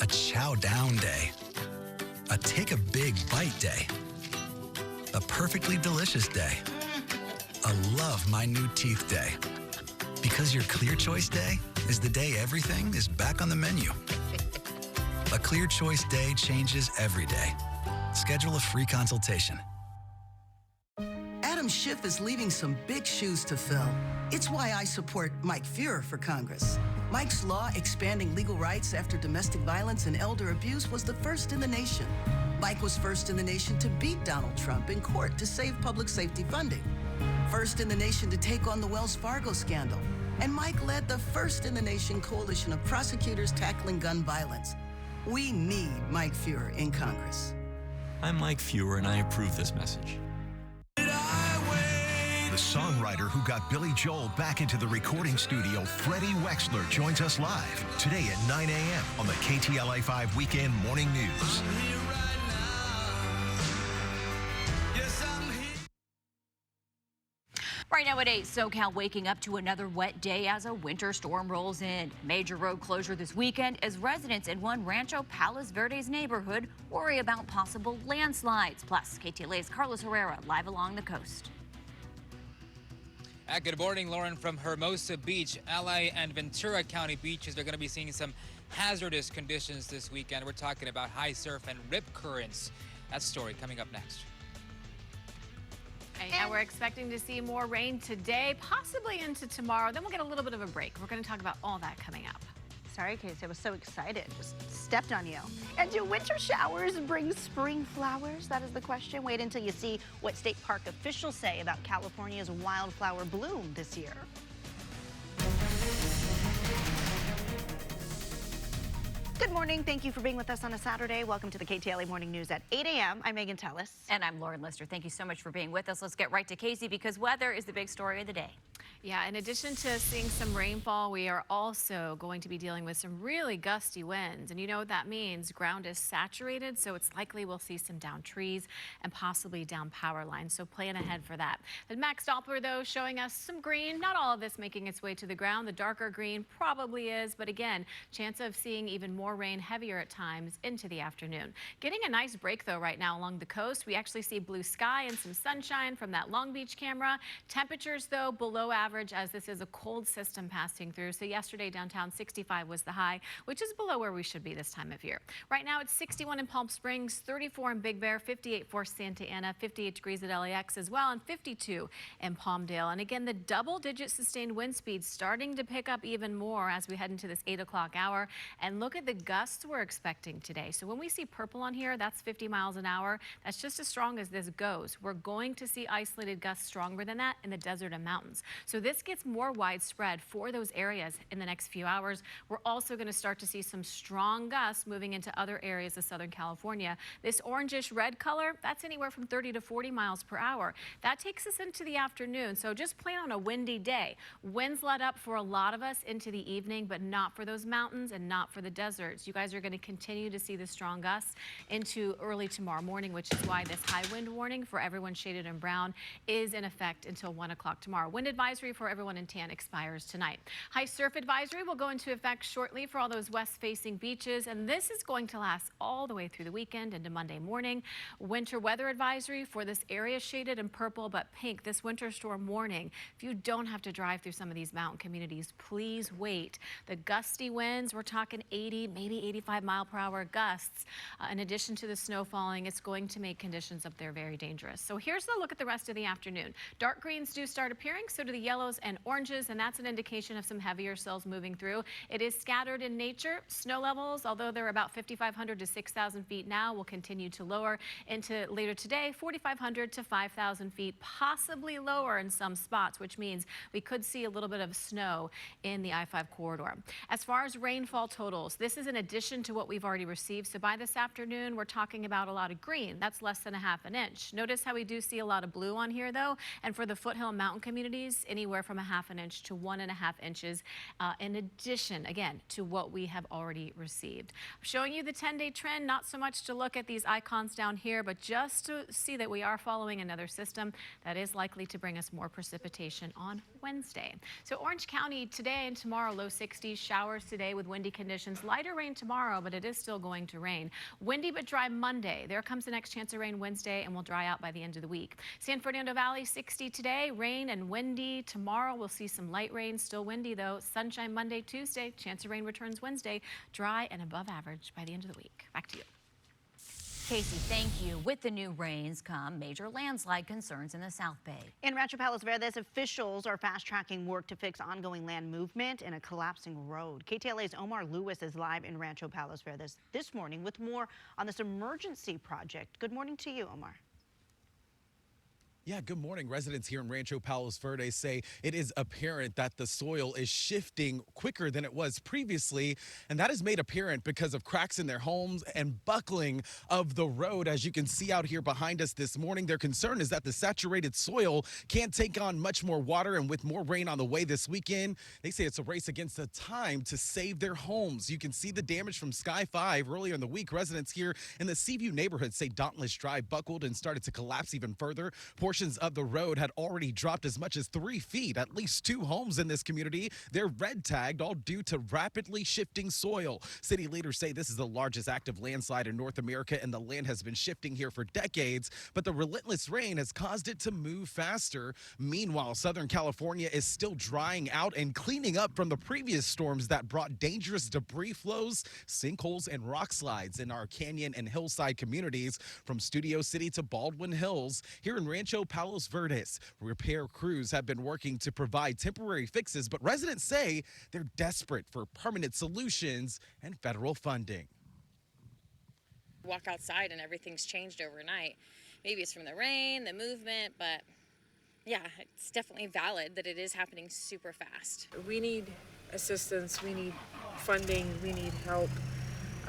A chow down day. A take a big bite day. A perfectly delicious day. A love my new teeth day. Because your Clear Choice Day is the day everything is back on the menu. A Clear Choice Day changes every day. Schedule a free consultation. Adam Schiff is leaving some big shoes to fill. It's why I support Mike Fuhrer for Congress. Mike's law expanding legal rights after domestic violence and elder abuse was the first in the nation. Mike was first in the nation to beat Donald Trump in court to save public safety funding. First in the nation to take on the Wells Fargo scandal. And Mike led the first in the nation coalition of prosecutors tackling gun violence. We need Mike Fuhrer in Congress. I'm Mike Fuhrer, and I approve this message. The songwriter who got Billy Joel back into the recording studio, Freddie Wexler, joins us live today at 9 a.m. on the KTLA 5 Weekend Morning News. Right now at 8, SoCal waking up to another wet day as a winter storm rolls in. Major road closure this weekend as residents in one Rancho Palos Verdes neighborhood worry about possible landslides. Plus, KTLA's Carlos Herrera live along the coast. Good morning, Lauren, from Hermosa Beach. LA and Ventura County beaches are going to be seeing some hazardous conditions this weekend. We're talking about high surf and rip currents. That story coming up next. And we're expecting to see more rain today, possibly into tomorrow. Then we'll get a little bit of a break. We're going to talk about all that coming up. Sorry, Casey, I was so excited. Just stepped on you. And do winter showers bring spring flowers? That is the question. Wait until you see what state park officials say about California's wildflower bloom this year. Good morning. Thank you for being with us on a Saturday. Welcome to the KTLA Morning News at 8 a.m. I'm Megan Tellis. And I'm Lauren Lister. Thank you so much for being with us. Let's get right to Casey because weather is the big story of the day. Yeah, in addition to seeing some rainfall, we are also going to be dealing with some really gusty winds. And you know what that means? Ground is saturated, so it's likely we'll see some downed trees and possibly down power lines. So plan ahead for that. The Max Doppler, though, showing us some green. Not all of this making its way to the ground. The darker green probably is, but again, chance of seeing even more rain, heavier at times into the afternoon. Getting a nice break, though, right now along the coast. We actually see blue sky and some sunshine from that Long Beach camera. Temperatures, though, below average as this is a cold system passing through. So yesterday downtown 65 was the high, which is below where we should be this time of year. Right now it's 61 in Palm Springs, 34 in Big Bear, 58 for Santa Ana, 58 degrees at LAX as well, and 52 in Palmdale. And again, the double-digit sustained wind speeds starting to pick up even more as we head into this 8 o'clock hour. And look at the gusts we're expecting today. So when we see purple on here, that's 50 miles an hour. That's just as strong as this goes. We're going to see isolated gusts stronger than that in the desert and mountains. So this gets more widespread for those areas in the next few hours. We're also going to start to see some strong gusts moving into other areas of Southern California. This orangish red color, that's anywhere from 30 to 40 miles per hour. That takes us into the afternoon. So just plan on a windy day. Winds let up for a lot of us into the evening, but not for those mountains and not for the deserts. You guys are going to continue to see the strong gusts into early tomorrow morning, which is why this high wind warning for everyone shaded in brown is in effect until 1 o'clock tomorrow. Wind advisory for everyone in tan expires tonight. High surf advisory will go into effect shortly for all those west-facing beaches, and this is going to last all the way through the weekend into Monday morning. Winter weather advisory for this area shaded in purple but pink. This winter storm warning. If you don't have to drive through some of these mountain communities, please wait. The gusty winds, we're talking 80, maybe 85 mile per hour gusts. In addition to the snow falling, it's going to make conditions up there very dangerous. So here's the look at the rest of the afternoon. Dark greens do start appearing, so do the yellows and oranges, and that's an indication of some heavier cells moving through. It is scattered in nature. Snow levels, although they're about 5,500 to 6,000 feet now, will continue to lower into later today, 4,500 to 5,000 feet, possibly lower in some spots, which means we could see a little bit of snow in the I-5 corridor. As far as rainfall totals, this is in addition to what we've already received. So by this afternoon, we're talking about a lot of green. That's less than 1/2 inch. Notice how we do see a lot of blue on here, though, and for the foothill mountain communities, anywhere anywhere from a half an inch to 1.5 inches, in addition, again, to what we have already received. I'm showing you the 10-day trend, not so much to look at these icons down here, but just to see that we are following another system that is likely to bring us more precipitation on Wednesday. So Orange County today and tomorrow, low 60s, showers today with windy conditions, lighter rain tomorrow, but it is still going to rain. Windy but dry Monday. There comes the next chance of rain Wednesday, and will dry out by the end of the week. San Fernando Valley, 60 today, rain and windy. Tomorrow we'll see some light rain, still windy though. Sunshine Monday, Tuesday, chance of rain returns Wednesday, dry and above average by the end of the week. Back to you. Casey, thank you. With the new rains come major landslide concerns in the South Bay. In Rancho Palos Verdes, officials are fast-tracking work to fix ongoing land movement in a collapsing road. KTLA's Omar Lewis is live in Rancho Palos Verdes this morning with more on this emergency project. Good morning to you, Omar. Yeah, good morning. Residents here in Rancho Palos Verdes say it is apparent that the soil is shifting quicker than it was previously, and that is made apparent because of cracks in their homes and buckling of the road. As you can see out here behind us this morning, their concern is that the saturated soil can't take on much more water, and with more rain on the way this weekend, they say it's a race against the time to save their homes. You can see the damage from Sky 5 earlier in the week. Residents here in the Seaview neighborhood say Dauntless Drive buckled and started to collapse even further. Portions of the road had already dropped as much as 3 feet. At least 2 homes in this community, they're red tagged, all due to rapidly shifting soil. City leaders say this is the largest active landslide in North America, and the land has been shifting here for decades, but the relentless rain has caused it to move faster. Meanwhile, Southern California is still drying out and cleaning up from the previous storms that brought dangerous debris flows, sinkholes, and rock slides in our canyon and hillside communities from Studio City to Baldwin Hills. Here in Rancho Palos Verdes, repair crews have been working to provide temporary fixes, but residents say they're desperate for permanent solutions and federal funding. Walk outside and everything's changed overnight. Maybe it's from the rain, the movement, but yeah, it's definitely valid that it is happening super fast. We need assistance, we need funding, we need help.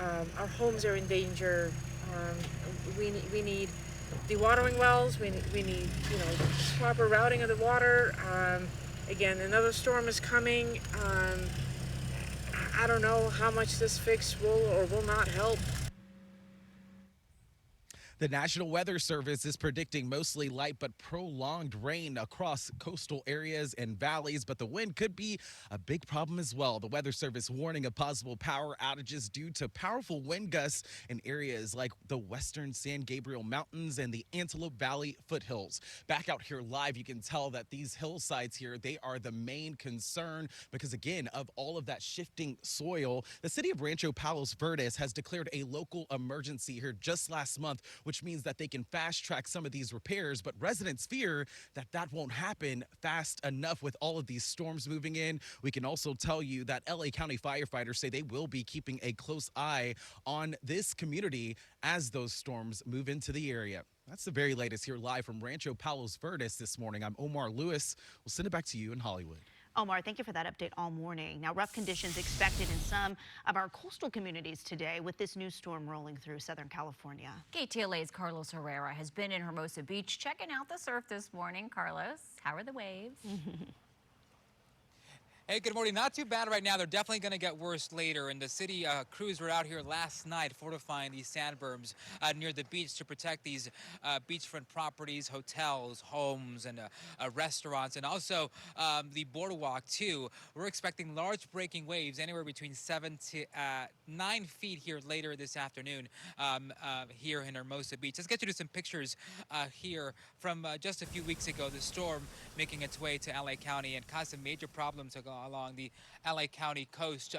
Our homes are in danger. We need dewatering wells, we need proper routing of the water. Again, another storm is coming. I don't know how much this fix will or will not help. The National Weather Service is predicting mostly light but prolonged rain across coastal areas and valleys, but the wind could be a big problem as well. The Weather Service warning of possible power outages due to powerful wind gusts in areas like the western San Gabriel Mountains and the Antelope Valley foothills. Back out here live, you can tell that these hillsides here, they are the main concern because, again, of all of that shifting soil. The city of Rancho Palos Verdes has declared a local emergency here just last month, which means that they can fast track some of these repairs, but residents fear that that won't happen fast enough with all of these storms moving in. We can also tell you that LA County firefighters say they will be keeping a close eye on this community as those storms move into the area. That's the very latest here live from Rancho Palos Verdes this morning. I'm Omar Lewis. We'll send it back to you in Hollywood. Omar, thank you for that update all morning. Now, rough conditions expected in some of our coastal communities today with this new storm rolling through Southern California. KTLA's Carlos Herrera has been in Hermosa Beach checking out the surf this morning. Carlos, how are the waves? Hey, good morning. Not too bad right now. They're definitely going to get worse later. And the city crews were out here last night fortifying these sand berms near the beach to protect these beachfront properties, hotels, homes, and restaurants, and also the boardwalk, too. We're expecting large breaking waves, anywhere between 7 to 9 feet here later this afternoon here in Hermosa Beach. Let's get you to some pictures here from just a few weeks ago. The storm making its way to LA County and caused some major problems along the LA County coast.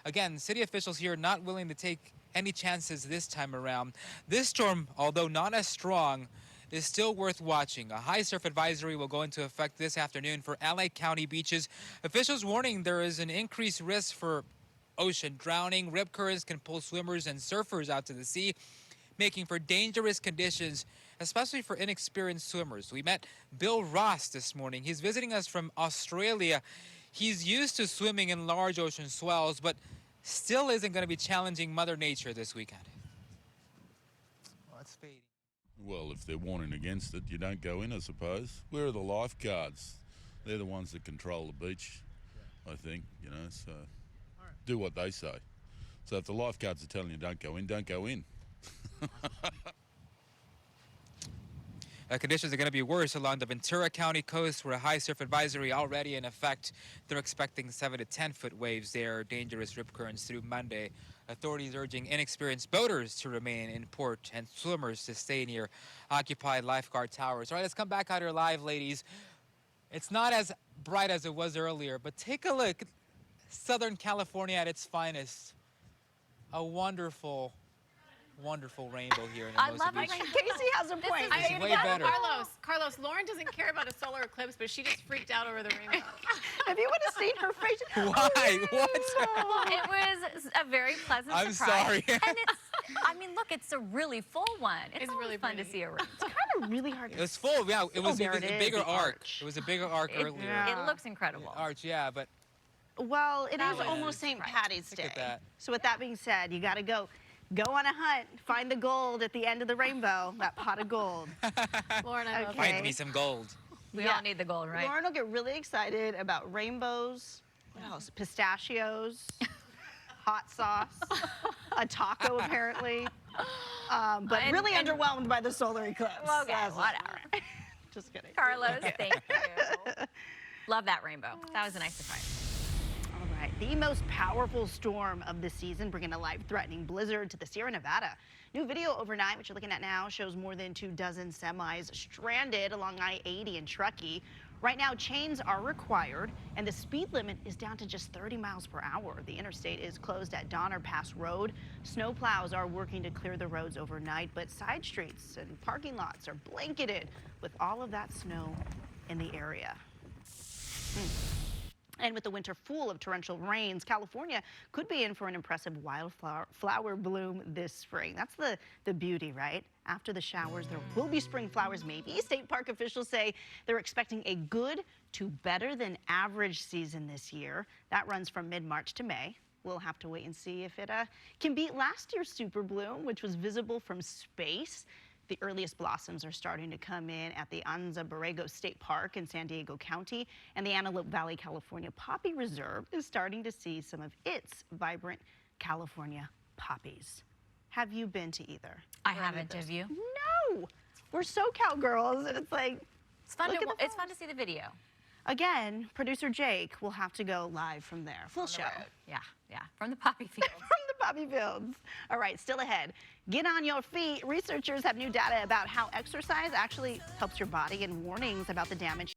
Again, city officials here not willing to take any chances this time around. This storm, although not as strong, is still worth watching. A high surf advisory will go into effect this afternoon for LA County beaches. Officials warning there is an increased risk for ocean drowning. Rip currents can pull swimmers and surfers out to the sea, making for dangerous conditions, especially for inexperienced swimmers. We met Bill Ross this morning. He's visiting us from Australia. He's used to swimming in large ocean swells, but still isn't going to be challenging Mother Nature this weekend. Well, it's fading. Well, if they're warning against it, you don't go in, I suppose. Where are the lifeguards? They're the ones that control the beach, I think, you know, so do what they say. So if the lifeguards are telling you don't go in, don't go in. Conditions are going to be worse along the Ventura County coast, where a high surf advisory already in effect. They're expecting 7 to 10 foot waves there, dangerous rip currents through Monday. Authorities urging inexperienced boaters to remain in port and swimmers to stay near occupied lifeguard towers. All right, let's come back out here live, ladies. It's not as bright as it was earlier, but take a look. Southern California at its finest. A wonderful, wonderful rainbow here in I Hermosa love it. Beach. Casey has a point. This is way better. Carlos, Lauren doesn't care about a solar eclipse, but she just freaked out over the rainbow. If you would have seen her face. Why? What? Well, it was a very pleasant I'm surprise. sorry. And it's, I mean, look, it's a really full one. It's really fun to see a rainbow. It's kind of really hard to It was full, yeah. It was, there it was it a is, bigger the arc. arch. It was a bigger arc earlier. It looks incredible. Arch, yeah, but Well, it is was almost St. Patty's Look Day. at that. So with that being said, you got to go on a hunt, find the gold at the end of the rainbow, that pot of gold. Lauren, I love find me some gold. We all need the gold, right? Lauren will get really excited about rainbows, what else? Pistachios, hot sauce, a taco apparently, but really underwhelmed by the solar eclipse. Okay, whatever. Just kidding. Carlos, thank you. Love that rainbow. That was a nice surprise. All right, the most powerful storm of the season, bringing a life-threatening blizzard to the Sierra Nevada. New video overnight, which you're looking at now, shows more than 24 semis stranded along I-80 in Truckee. Right now, chains are required, and the speed limit is down to just 30 miles per hour. The interstate is closed at Donner Pass Road. Snow plows are working to clear the roads overnight, but side streets and parking lots are blanketed with all of that snow in the area. And with the winter full of torrential rains, California could be in for an impressive wildflower bloom this spring. That's the beauty, right? After the showers, there will be spring flowers maybe. State park officials say they're expecting a good to better than average season this year. That runs from mid-March to May. We'll have to wait and see if it can beat last year's super bloom, which was visible from space. The earliest blossoms are starting to come in at the Anza Borrego State Park in San Diego County, and the Antelope Valley California Poppy Reserve is starting to see some of its vibrant California poppies. Have you been to either? I haven't, have you? No! We're SoCal girls, and it's like, It's fun to see the video. Again, producer Jake will have to go live from there. Full show. Yeah, from the poppy fields. From the poppy fields. All right, still ahead. Get on your feet. Researchers have new data about how exercise actually helps your body and warnings about the damage